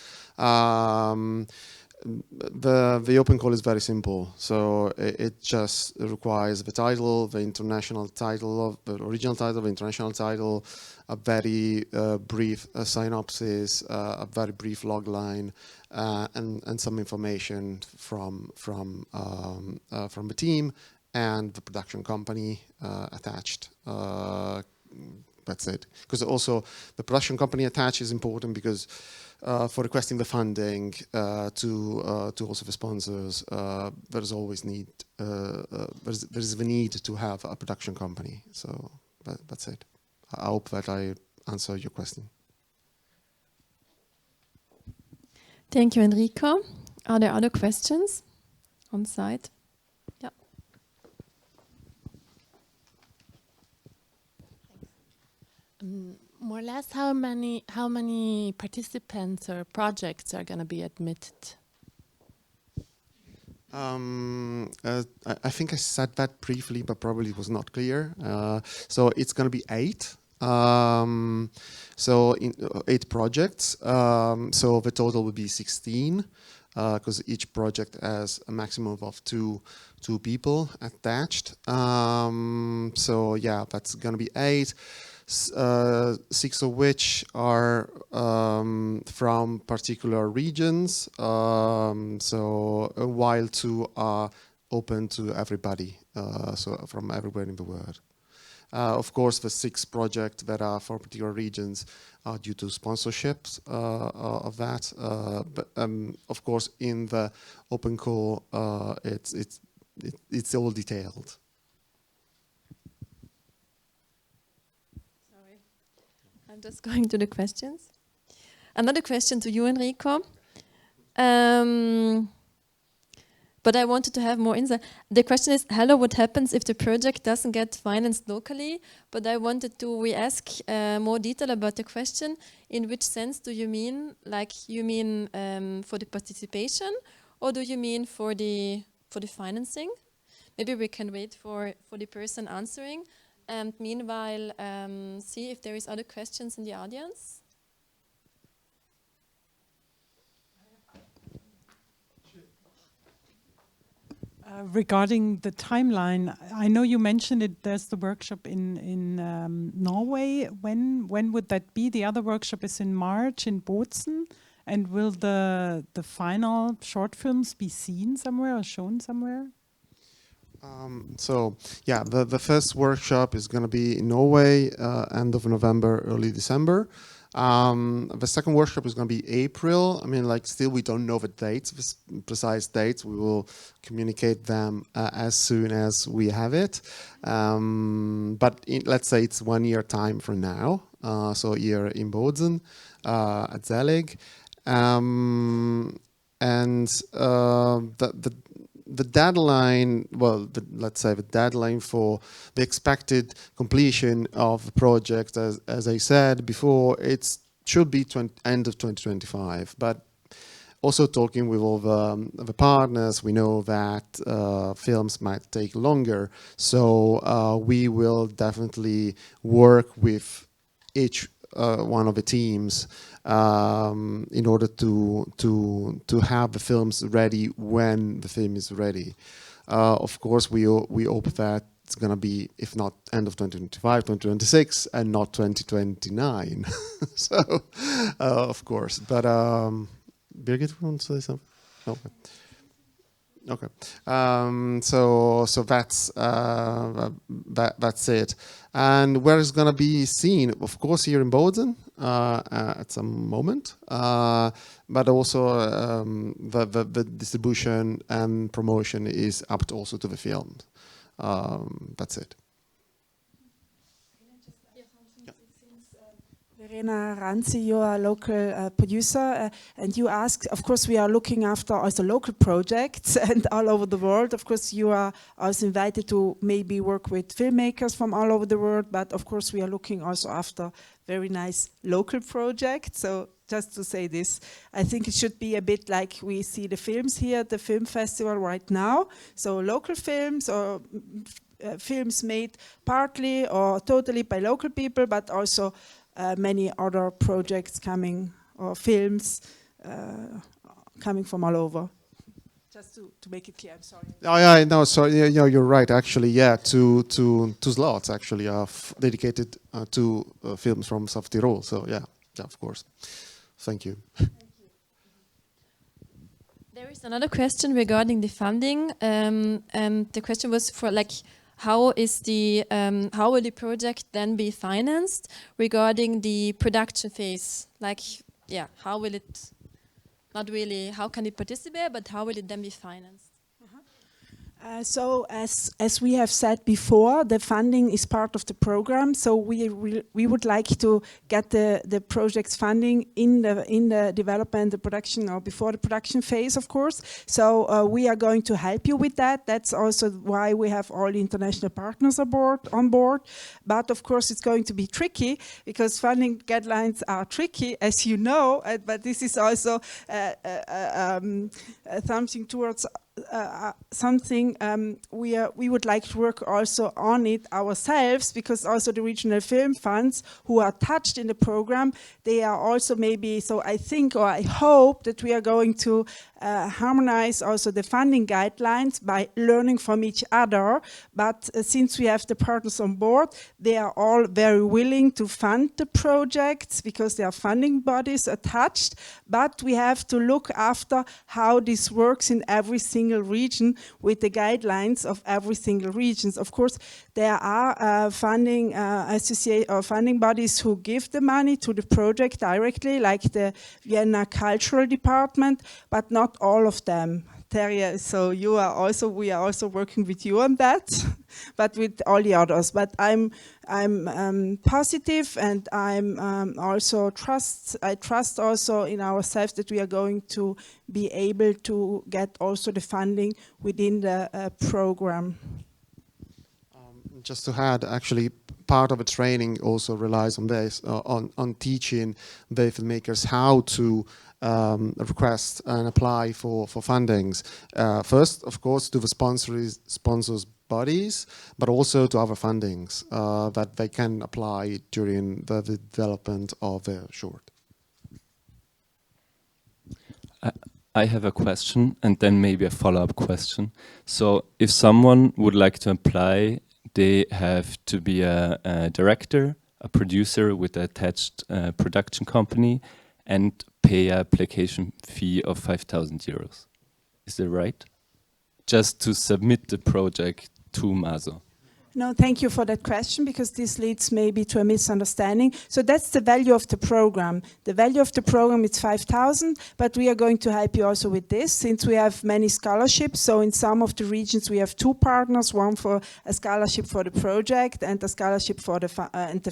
The open call is very simple, so it just requires the title, the international title, the original title, the international title, a very brief synopsis, a very brief logline, and some information from the team and the production company attached. That's it. Because also the production company attached is important because for requesting the funding to also the sponsors, there's always there's the need to have a production company. So that's it. I hope that I answer your question. Thank you, Enrico. Are there other questions on site? Yeah. More or less, how many participants or projects are going to be admitted? I think I said that briefly, but probably it was not clear. So it's going to be 8. So in 8 projects. So the total will be 16, because each project has a maximum of two people attached. So yeah, that's going to be 8. 6 of which are from particular regions, so while 2 are open to everybody, so from everywhere in the world. Of course, the 6 projects that are for particular regions are due to sponsorships of that, but of course in the open call it's all detailed. I'm just going to the questions. Another question to you, Enrico. But I wanted to have more insight. The question is, hello, what happens if the project doesn't get financed locally? But I wanted to ask more detail about the question. In which sense do you mean? Like, you mean for the participation, or do you mean for the financing? Maybe we can wait for the person answering. And meanwhile, see if there is other questions in the audience. Regarding the timeline, I know you mentioned it. There's the workshop in Norway. When would that be? The other workshop is in March in Bozen. And will the final short films be seen somewhere or shown somewhere? So yeah, the first workshop is going to be in Norway, end of November, early December. The second workshop is going to be April. I mean, like, still we don't know the dates, the precise dates. We will communicate them as soon as we have it. But let's say it's 1 year time from now. So here in Bozen at ZeLIG. The deadline, well, let's say the deadline for the expected completion of the project, as I said before, it should be end of 2025. But also talking with all the partners, we know that films might take longer. So we will definitely work with each one of the teams in order to have the films ready when the film is ready. Of course, we hope that it's going to be, if not end of 2025, 2026, and not 2029. So, of course. But Birgit, want to say something? No. Okay. So that's it. And where it's gonna be seen? Of course, here in Bozen at some moment, but also the distribution and promotion is up to also to the film. That's it. Verena Ranzi, you are a local producer, and you asked, of course, we are looking after also local projects and all over the world. Of course, you are also invited to maybe work with filmmakers from all over the world, but of course, we are looking also after very nice local projects. So just to say this, I think it should be a bit like we see the films here at the film festival right now. So local films or films made partly or totally by local people, but also many other projects coming, or films coming from all over. Just to make it clear, I'm sorry. Oh yeah, no, sorry, yeah, you're right. Actually, yeah, two slots actually are dedicated to films from South Tyrol. So yeah, of course. Thank you. There is another question regarding the funding, and the question was for how will the project then be financed regarding the production phase? How will it, not really, how can it participate, but how will it then be financed? So as we have said before, the funding is part of the program. So we would like to get the project's funding in the development, the production, or before the production phase, of course. So we are going to help you with that. That's also why we have all the international partners on board. But of course, it's going to be tricky because funding guidelines are tricky, as you know. But this is also something towards something we would like to work also on it ourselves, because also the regional film funds who are touched in the program, they are also maybe, so I think or I hope that we are going to harmonize also the funding guidelines by learning from each other. But since we have the partners on board, they are all very willing to fund the projects because their funding bodies attached. But we have to look after how this works in every single region with the guidelines of every single region. Of course, there are funding funding bodies who give the money to the project directly, like the Vienna Cultural Department, but not all of them. Terje, so we are also working with you on that, but with all the others. But I'm positive, and I'm also I trust also in ourselves that we are going to be able to get also the funding within the program. Just to add, actually, part of the training also relies on this, on teaching the filmmakers how to request and apply for fundings. First, of course, to the sponsors bodies, but also to other fundings that they can apply during the development of their short. I have a question and then maybe a follow-up question. So if someone would like to apply, they have to be a director, a producer with an attached production company, and pay an application fee of 5,000 euros. Is that right? Just to submit the project to MASO. No, thank you for that question, because this leads maybe to a misunderstanding. So that's the value of the program. The value of the program is 5,000, but we are going to help you also with this, since we have many scholarships. So in some of the regions we have two partners, one for a scholarship for the project and a scholarship for the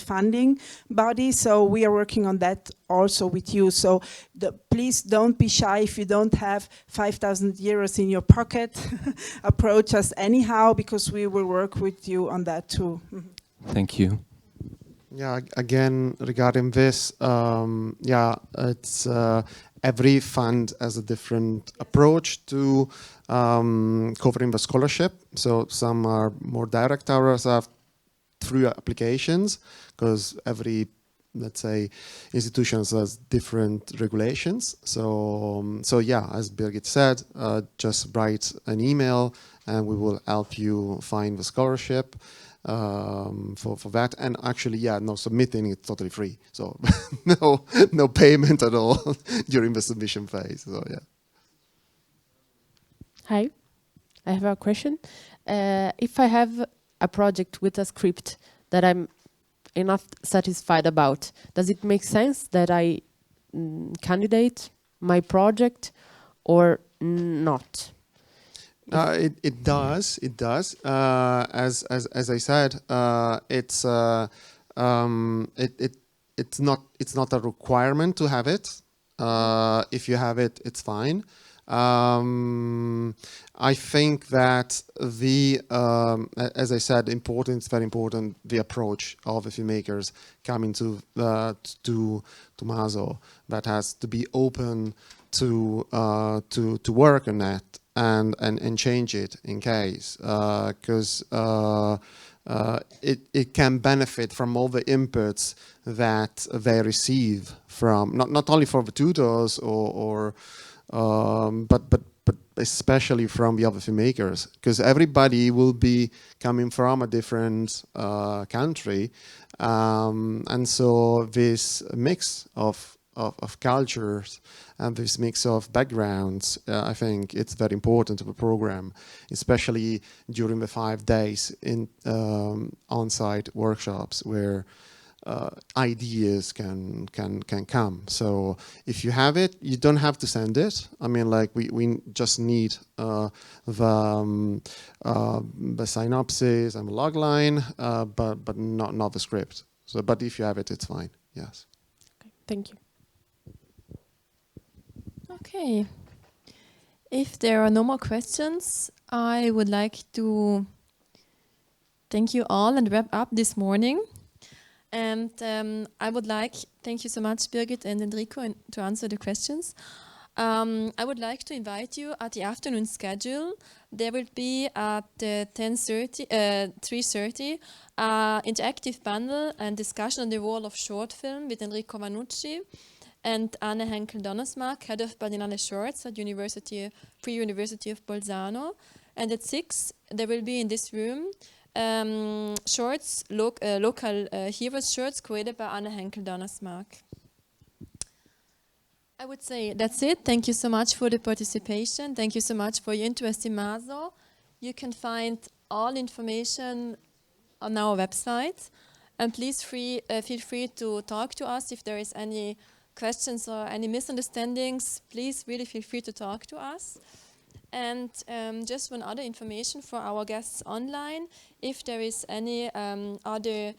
funding body. So we are working on that also with you. So please don't be shy if you don't have 5,000 euros in your pocket. Approach us anyhow, because we will work with you on that too. Thank you. Yeah, again, regarding this, it's every fund has a different approach to covering the scholarship. So some are more direct, others are through applications, because every, let's say, institutions has different regulations. So yeah, as Birgit said, just write an email and we will help you find the scholarship for that. And actually, yeah, no, submitting is totally free. So no payment at all during the submission phase. So yeah. Hi, I have a question. If I have a project with a script that I'm enough satisfied about, does it make sense that I candidate my project or not? It does. As I said, it's not a requirement to have it. If you have it, it's fine. I think that as I said, it's very important, the approach of the filmmakers coming to MASO, that has to be open to work on that and change it in case, because it can benefit from all the inputs that they receive from not only from the tutors but especially from the other filmmakers, because everybody will be coming from a different country, and so this mix of cultures and this mix of backgrounds, I think it's very important to the program, especially during the 5 days in on-site workshops where ideas can come. So if you have it, you don't have to send it. I mean, like we just need the synopsis and the logline, but not the script. So, but if you have it, it's fine. Yes. Okay, thank you. Okay. If there are no more questions, I would like to thank you all and wrap up this morning. And I would like, thank you so much, Birgit and Enrico, to answer the questions. I would like to invite you at the afternoon schedule. There will be at 3:30 interactive panel and discussion on the role of short film with Enrico Vanucci and Anne Henkel-Donnersmarck, head of Berlinale Shorts at Pre-University of Bolzano. And at 6, there will be in this room shorts, local heroes shorts created by Anne Henkel-Donnersmarck. I would say that's it. Thank you so much for the participation. Thank you so much for your interest in MASO. You can find all information on our website. And please feel free to talk to us if there is any questions or any misunderstandings. Please really feel free to talk to us. And just one other information for our guests online. If there is any other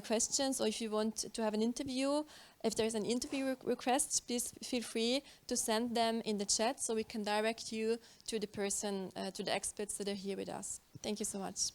questions, or if you want to have an interview, if there is an interview request, please feel free to send them in the chat so we can direct you to the person, to the experts that are here with us. Thank you so much.